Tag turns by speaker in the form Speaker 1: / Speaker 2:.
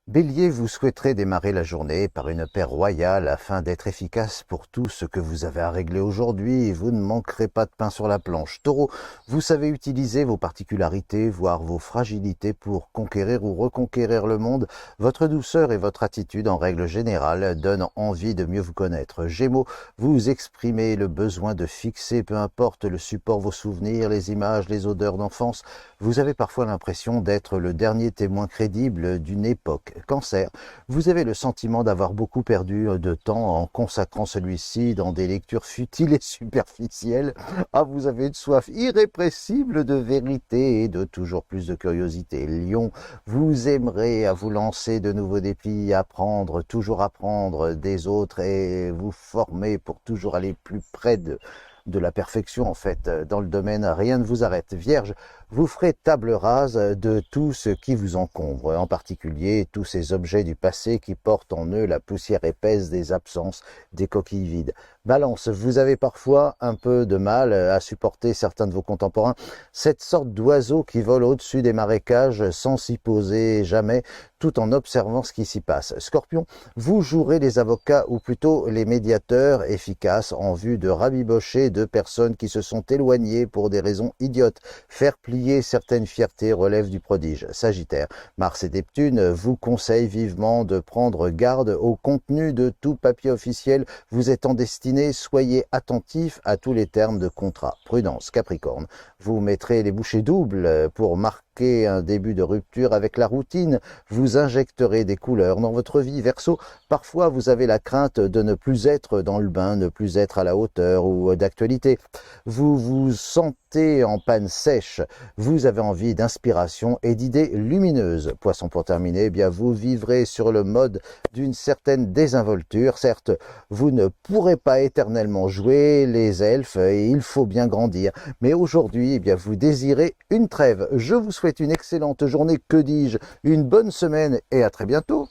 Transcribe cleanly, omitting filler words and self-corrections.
Speaker 1: Bélier, vous souhaiterez démarrer la journée par une paix royale afin d'être efficace pour tout ce que vous avez à régler aujourd'hui et vous ne manquerez pas de pain sur la planche. Taureau, vous savez utiliser vos particularités, voire vos fragilités pour conquérir ou reconquérir le monde. Votre douceur et votre attitude en règle générale donnent envie de mieux vous connaître. Gémeaux, vous exprimez le besoin de fixer, peu importe le support, vos souvenirs, les images, les odeurs d'enfance. Vous avez parfois l'impression d'être le dernier témoin crédible d'une époque. Cancer, vous avez le sentiment d'avoir beaucoup perdu de temps en consacrant celui-ci dans des lectures futiles et superficielles. Ah, vous avez une soif irrépressible de vérité et de toujours plus de curiosité. Lion, vous aimerez à vous lancer de nouveaux défis, apprendre, toujours apprendre des autres et vous former pour toujours aller plus près de la perfection en fait. Dans le domaine, rien ne vous arrête. Vierge, vous ferez table rase de tout ce qui vous encombre, en particulier tous ces objets du passé qui portent en eux la poussière épaisse des absences, des coquilles vides. Balance, vous avez parfois un peu de mal à supporter certains de vos contemporains, cette sorte d'oiseau qui vole au-dessus des marécages sans s'y poser jamais, tout en observant ce qui s'y passe. Scorpion, vous jouerez les avocats ou plutôt les médiateurs efficaces en vue de rabibocher de personnes qui se sont éloignées pour des raisons idiotes. Faire plier certaines fiertés relève du prodige. Sagittaire, Mars et Neptune vous conseillent vivement de prendre garde au contenu de tout papier officiel vous étant destiné. Soyez attentif à tous les termes de contrat. Prudence. Capricorne, vous mettrez les bouchées doubles pour marquer un début de rupture avec la routine. Vous injecterez des couleurs dans votre vie. Verseau, parfois vous avez la crainte de ne plus être dans le bain, ne plus être à la hauteur ou d'actualité. Vous vous sentez en panne sèche. Vous avez envie d'inspiration et d'idées lumineuses. Poisson, pour terminer, eh bien vous vivrez sur le mode d'une certaine désinvolture. Certes, vous ne pourrez pas éternellement jouer les elfes et il faut bien grandir. Mais aujourd'hui, eh bien, vous désirez une trêve. Je vous souhaite une excellente journée, que dis-je, une bonne semaine et à très bientôt.